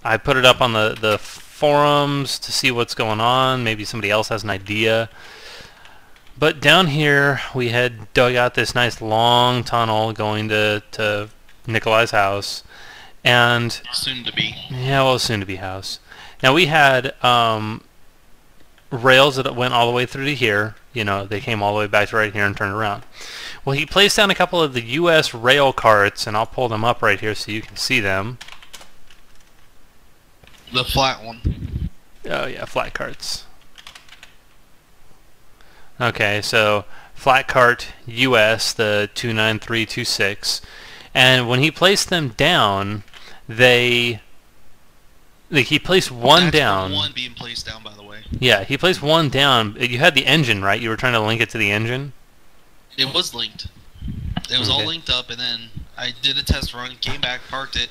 I put it up on the forums to see what's going on. Maybe somebody else has an idea. But down here, we had dug out this nice long tunnel going to Nikolai's house. And Soon to be. yeah, well, soon to be house. Now we had rails that went all the way through to here. You know, they came all the way back to right here and turned around. Well, he placed down a couple of the U.S. rail carts, and I'll pull them up right here so you can see them. The flat one. Oh yeah, flat carts. Okay, so flat cart US, the 29326, and when he placed them down, he placed one That's down. One being placed down, by the way. Yeah, he placed one down. You had the engine, right? You were trying to link it to the engine? It was linked. It was all linked up, and then I did a test run, came back, parked it,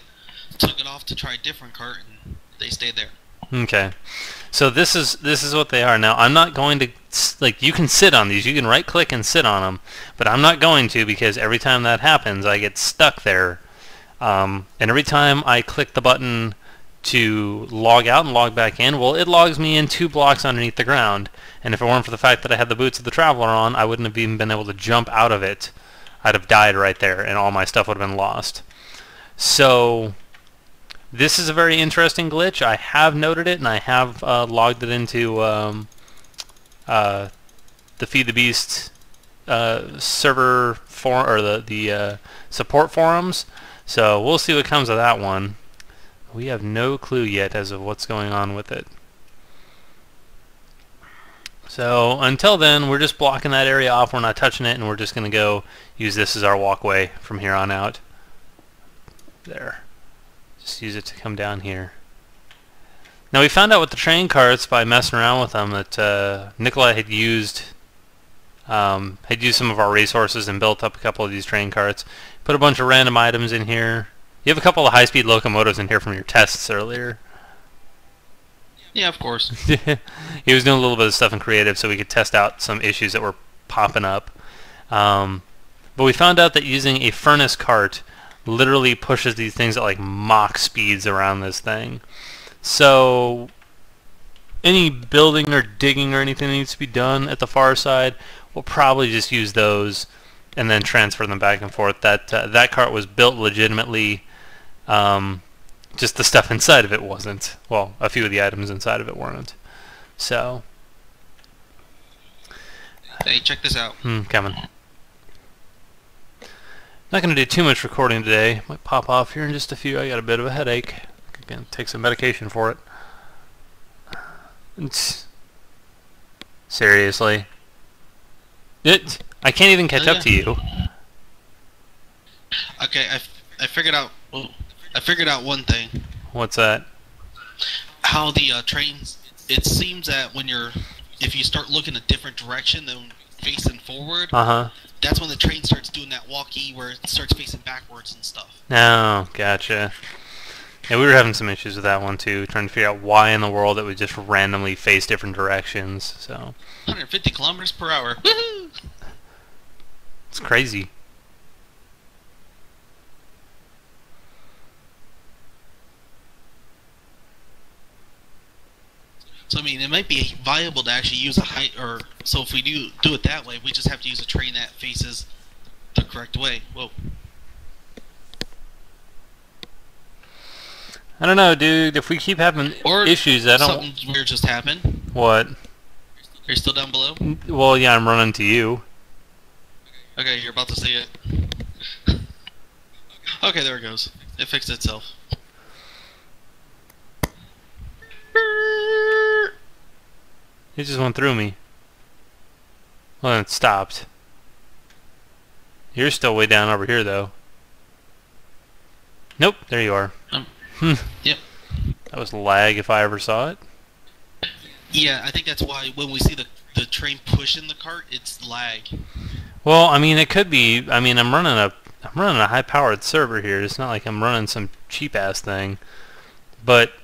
took it off to try a different cart, and they stayed there. Okay, so this is what they are. Now I'm not going to, like, you can sit on these. You can right click and sit on them, but I'm not going to, because every time that happens I get stuck there. And every time I click the button to log out and log back in, well, it logs me in 2 blocks underneath the ground. And if it weren't for the fact that I had the boots of the Traveler on, I wouldn't have even been able to jump out of it. I'd have died right there, and all my stuff would have been lost. So this is a very interesting glitch. I have noted it, and I have logged it into the Feed the Beast server forum, or the support forums. So we'll see what comes of that one. We have no clue yet as of what's going on with it. So until then, we're just blocking that area off. We're not touching it, and we're just going to go use this as our walkway from here on out. There. Just use it to come down here. Now we found out with the train carts by messing around with them that Nikolai had used some of our resources and built up a couple of these train carts. Put a bunch of random items in here. You have a couple of high-speed locomotives in here from your tests earlier. Yeah, of course. He was doing a little bit of stuff in creative so we could test out some issues that were popping up. But we found out that using a furnace cart literally pushes these things at like Mach speeds around this thing. So any building or digging or anything that needs to be done at the far side, we'll probably just use those and then transfer them back and forth. That cart was built legitimately. Just the stuff inside of it wasn't. Well, a few of the items inside of it weren't. So. Hey, check this out. Coming. Not going to do too much recording today. Might pop off here in just a few. I got a bit of a headache. Again, take some medication for it. Seriously. I can't even catch up to you. Okay, I figured out. Well, I figured out one thing. What's that? How the trains. It seems that if you start looking a different direction than facing forward, that's when the train starts doing that walkie where it starts facing backwards and stuff. Oh, gotcha. Yeah, we were having some issues with that one too, trying to figure out why in the world it would just randomly face different directions. So 150 kilometers per hour. Woohoo! It's crazy. So I mean, it might be viable to actually use so if we do it that way, we just have to use a train that faces the correct way. Whoa. I don't know, dude. If we keep having issues, I don't. Something weird just happened. What? Are you still down below? Well, yeah, I'm running to you. Okay, you're about to see it. Okay, there it goes. It fixed itself. It just went through me. Well, then it stopped. You're still way down over here, though. Nope, there you are. Yep. That was lag if I ever saw it. Yeah, I think that's why when we see the train pushing the cart, it's lag. Well, I mean, it could be. I mean, I'm running a high-powered server here. It's not like I'm running some cheap-ass thing. But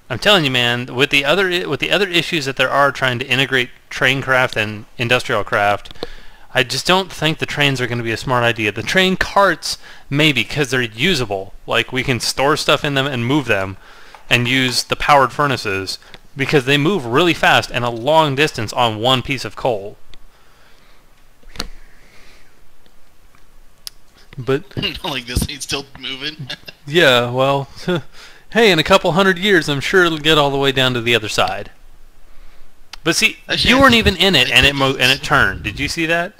I'm telling you, man, with the other issues that there are trying to integrate Traincraft and Industrial Craft, I just don't think the trains are going to be a smart idea. The train carts, maybe, because they're usable. Like, we can store stuff in them and move them. and use the powered furnaces because they move really fast and a long distance on one piece of coal. But like this thing's still moving. yeah, well, hey, in a couple hundred years, I'm sure it'll get all the way down to the other side. But see, you weren't even in it, and it turned. Did you see that?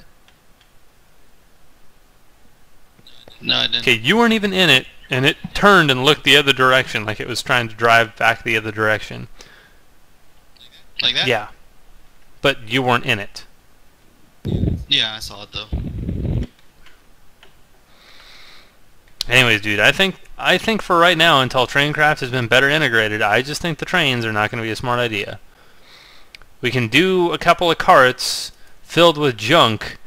No, I didn't. Okay, you weren't even in it, and it turned and looked the other direction, like it was trying to drive back the other direction. Like that? Yeah. But you weren't in it. Yeah, I saw it though. Anyways, dude, I think for right now, until Traincraft has been better integrated, I just think the trains are not going to be a smart idea. We can do a couple of carts filled with junk,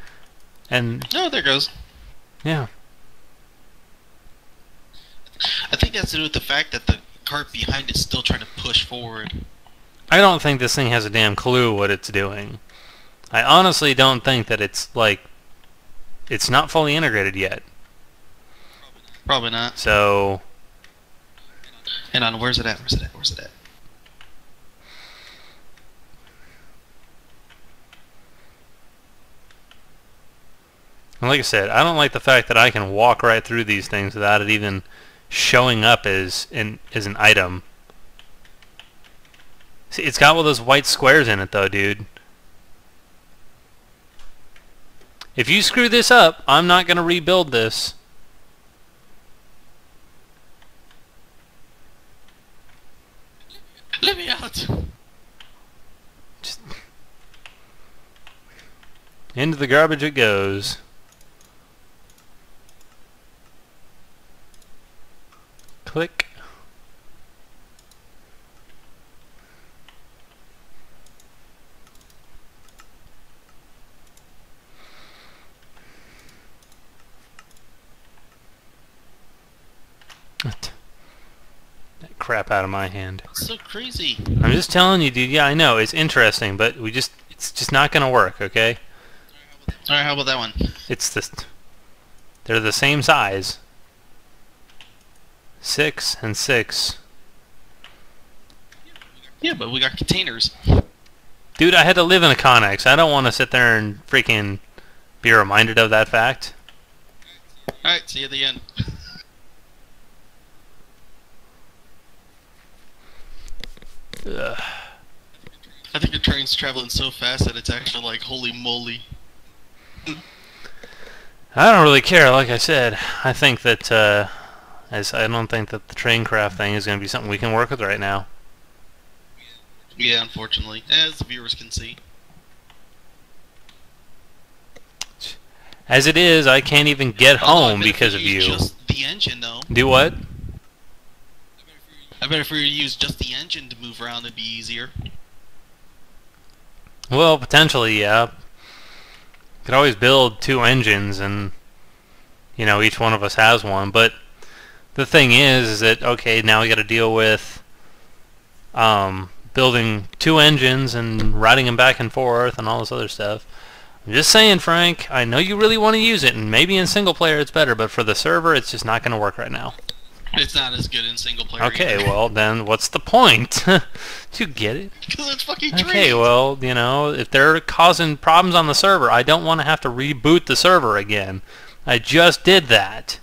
and... Oh, there goes. Yeah. I think that's to do with the fact that the cart behind is still trying to push forward. I don't think this thing has a damn clue what it's doing. I honestly don't think that it's, like... It's not fully integrated yet. Probably not. So... Hang on, where's it at? Where's it at? Where's it at? And like I said, I don't like the fact that I can walk right through these things without it even showing up as an item. See, it's got all those white squares in it though, dude. If you screw this up, I'm not going to rebuild this. Let me out! Just into the garbage it goes. Click. That crap out of my hand. That's so crazy. I'm just telling you, dude. Yeah, I know it's interesting, but it's just not gonna work. Okay. All right, how about that one? They're the same size. 6 and 6. Yeah, but we got containers. Dude, I had to live in a Connex. I don't want to sit there and freaking be reminded of that fact. Alright, see you at the end. Ugh. I think the train's traveling so fast that it's actually like, holy moly. I don't really care. Like I said, I think that I don't think that the Traincraft thing is going to be something we can work with right now. Yeah, unfortunately, as the viewers can see. As it is, I can't even get home because of you. Just the engine, though. Do what? I bet if we were to use just the engine to move around, it'd be easier. Well, potentially, yeah. Could always build 2 engines, and you know, each one of us has one. But the thing is that okay, now we got to deal with building 2 engines and riding them back and forth and all this other stuff. I'm just saying, Frank. I know you really want to use it, and maybe in single player it's better, but for the server, it's just not going to work right now. It's not as good in single player. Okay, either. well then, what's the point? Do you get it? Because it's fucking trains. Okay, well, you know, if they're causing problems on the server, I don't want to have to reboot the server again. I just did that.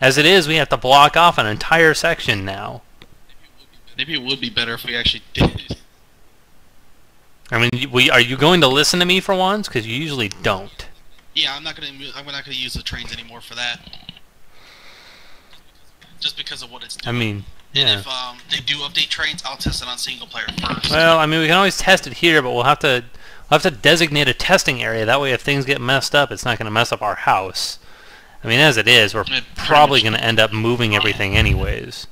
As it is, we have to block off an entire section now. Maybe it would be better if we actually did it. I mean, are you going to listen to me for once? Because you usually don't. Yeah, I'm not gonna use the trains anymore for that. Just because of what it's doing. I mean, yeah. And if they do update trains, I'll test it on single player first. Well, I mean, we can always test it here, but we'll have to designate a testing area. That way, if things get messed up, it's not going to mess up our house. I mean, as it is, we're probably going to end up moving everything anyways.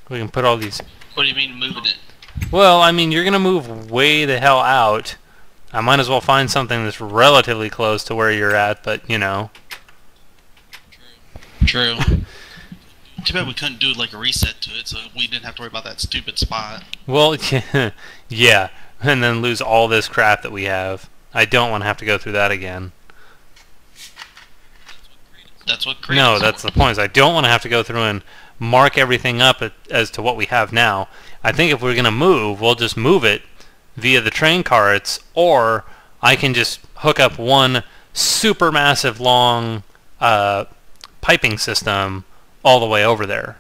We can put all these... What do you mean moving it? Well, I mean, you're going to move way the hell out. I might as well find something that's relatively close to where you're at, but, you know. True. Too bad we couldn't do like a reset to it, so we didn't have to worry about that stupid spot. Well, yeah, and then lose all this crap that we have. I don't want to have to go through that again. That's what creates. No, that's the point. Is I don't want to have to go through and mark everything up as to what we have now. I think if we're going to move, we'll just move it via the train carts, or I can just hook up one super massive long piping system all the way over there.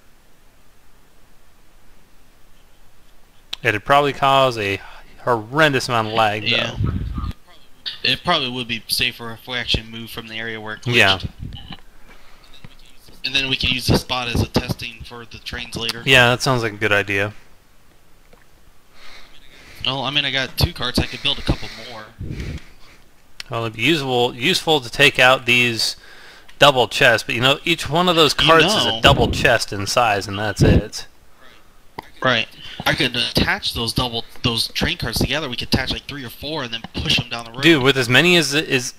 It'd probably cause a horrendous amount of lag, though. It probably would be safer if we actually move from the area where it glitched. Yeah. And then we can use the spot as a testing for the trains later. Yeah, that sounds like a good idea. Well, I mean, I got 2 carts. I could build a couple more. Well, it'd be useful to take out these double chests, but each one of those carts is a double chest in size, and that's it. Right. I could attach those train carts together. We could attach like 3 or 4 and then push them down the road. Dude, with as many as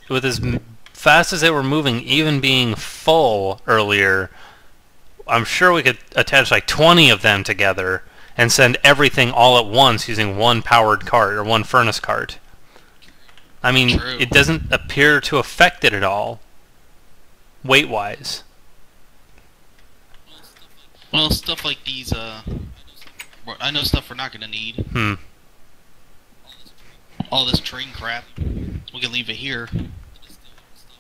fast as they were moving, even being full earlier, I'm sure we could attach like 20 of them together and send everything all at once using one powered cart or one furnace cart. I mean, True. It doesn't appear to affect it at all, weight-wise. Well, stuff like these, I know stuff we're not going to need. All this train crap, we can leave it here.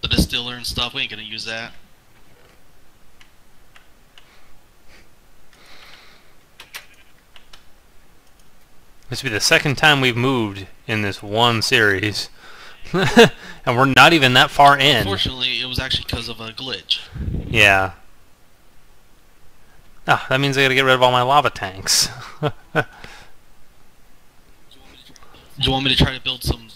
The distiller and stuff, we ain't going to use that. This will be the second time we've moved in this one series. And we're not even that far in. Unfortunately, it was actually because of a glitch. Yeah. Ah, that means I gotta get rid of all my lava tanks. Do you want me to try to build some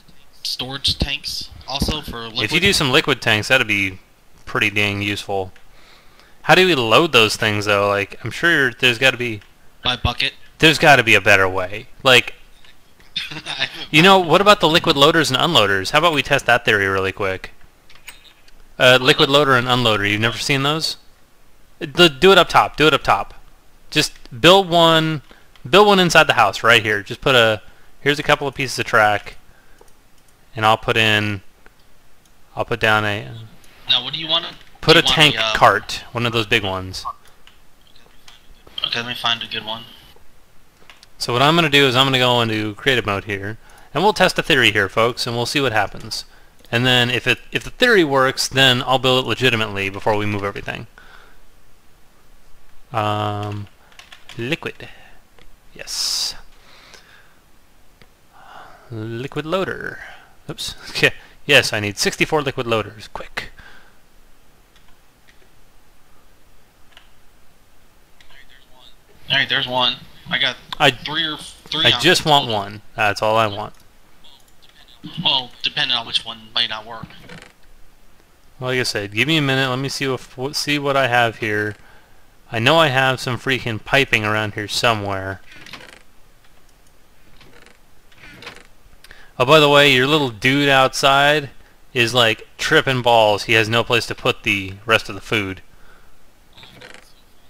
storage tanks also for liquid? If you do some liquid tanks, that'd be pretty dang useful. How do we load those things, though? Like, I'm sure there's gotta be... By bucket. There's gotta be a better way. Like... what about the liquid loaders and unloaders? How about we test that theory really quick? Liquid loader and unloader, you've never seen those? Do it up top. Do it up top. Just build one inside the house right here. Just here's a couple of pieces of track, and I'll put down a... Now, what do you want? Put a tank cart, one of those big ones. Okay, let me find a good one. So what I'm going to do is I'm going to go into creative mode here, and we'll test a theory here, folks, and we'll see what happens. And then if the theory works, then I'll build it legitimately before we move everything. Liquid. Yes. Liquid loader. Oops. Okay. Yes, I need 64 liquid loaders. Quick. Alright, there's one. I got three. I just want one. That's all I want. Well, depending on which one might not work. Well, like I said, give me a minute. Let me see what I have here. I know I have some freaking piping around here somewhere. Oh, by the way, your little dude outside is like tripping balls. He has no place to put the rest of the food.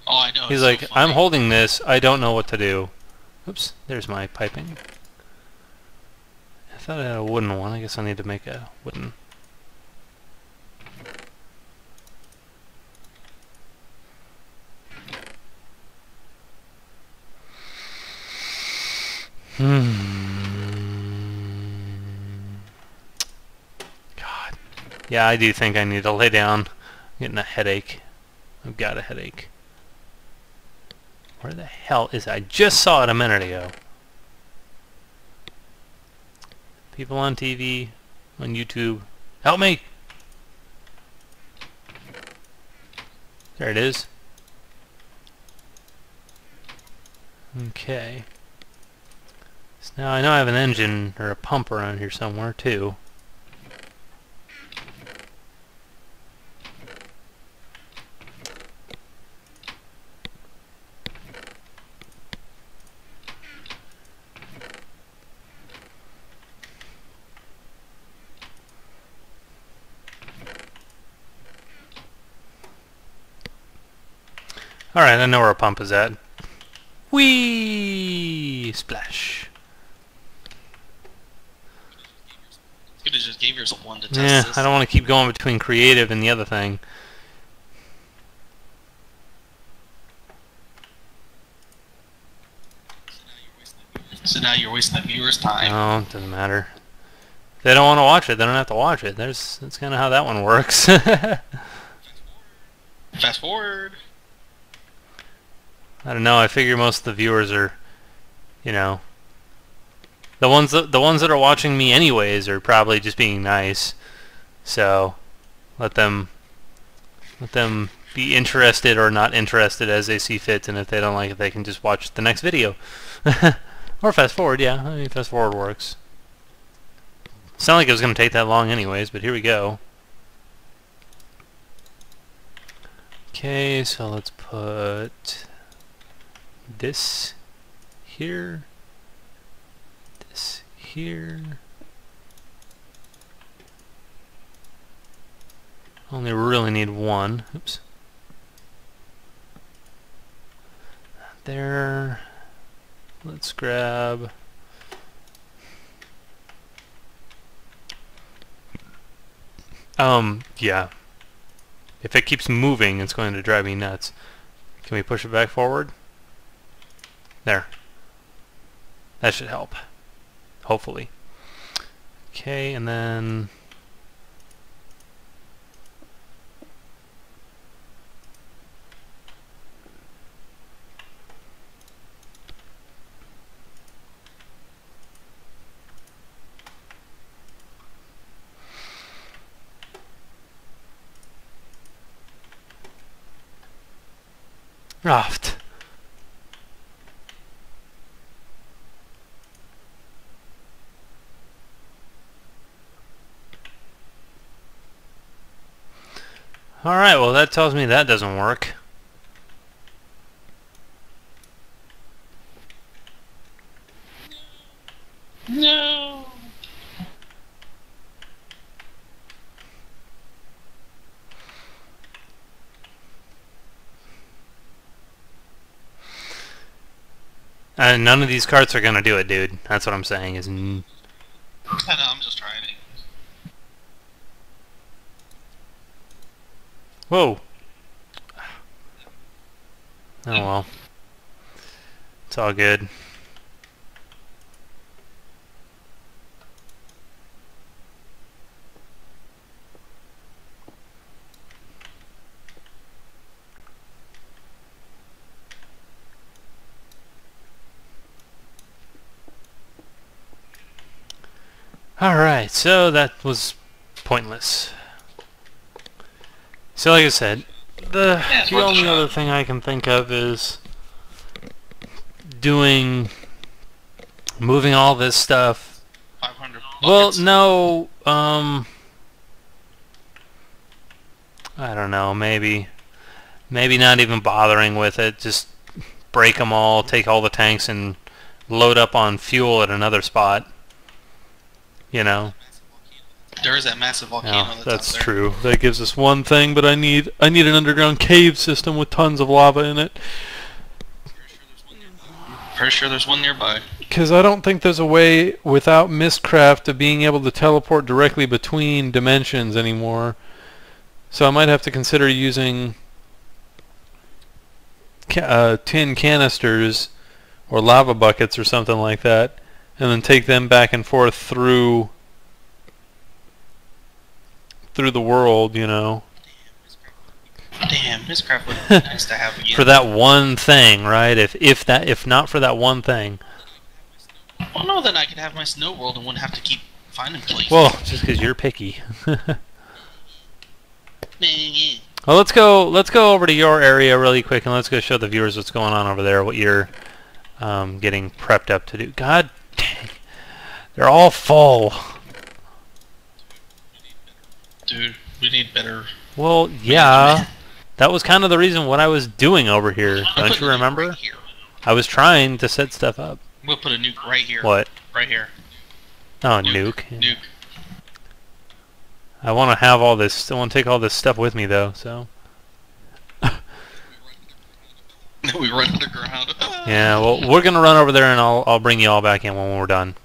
Oh, I know. He's like, so I'm holding this. I don't know what to do. Oops, there's my piping. I thought I had a wooden one. I guess I need to make a wooden. God. Yeah, I do think I need to lay down. I'm getting a headache. I've got a headache. Where the hell is it? I just saw it a minute ago. People on TV, on YouTube. Help me! There it is. Okay. So now I know I have an engine or a pump around here somewhere too. Alright, I know where a pump is at. Whee! Splash. You could have just gave yourself one to test Yeah, this. I don't want to keep going between creative and the other thing. now you're wasting the viewer's time. No, it doesn't matter. If they don't want to watch it, they don't have to watch it. That's kind of how that one works. Fast forward. I don't know. I figure most of the viewers are, you know, the ones that are watching me anyways are probably just being nice. So let them be interested or not interested as they see fit, and if they don't like it, they can just watch the next video. Or fast forward, yeah. I mean, fast forward works. It's not like it was going to take that long anyways, but here we go. Okay, so let's put this here, this here. Only really need one. Oops. There. Let's grab. Yeah. If it keeps moving, it's going to drive me nuts. Can we push it back forward? There. That should help. Hopefully. Okay, and then... Raft. Alright, well that tells me that doesn't work. No. None of these carts are gonna do it, dude. That's what I'm saying. I know, I'm just trying it. Whoa. Oh well. It's all good. Alright, so that was pointless. So like I said, the only other thing I can think of is moving all this stuff. 500 buckets. Well, no, I don't know, maybe not even bothering with it, just break them all, take all the tanks and load up on fuel at another spot. You know. There is that massive volcano that's true. That gives us one thing, but I need an underground cave system with tons of lava in it. Pretty sure there's one nearby. Because I don't think there's a way without Mistcraft of being able to teleport directly between dimensions anymore. So I might have to consider using tin canisters or lava buckets or something like that, and then take them back and forth through the world, you know. Damn, Mistcraft would be nice to have again. For that one thing, right? If not for that one thing. Well, no, then I could have my snow world and wouldn't have to keep finding places. Well, just because you're picky. Well, let's go over to your area really quick, and let's go show the viewers what's going on over there, what you're getting prepped up to do. God dang, they're all full. Dude, we need better. Well, yeah, that was kind of the reason what I was doing over here. Don't you remember? Right here. I was trying to set stuff up. We'll put a nuke right here. What? Right here. Oh, nuke. Nuke. I want to have all this. I want to take all this stuff with me, though. So. We run underground. Yeah. Well, we're gonna run over there, and I'll bring you all back in when we're done.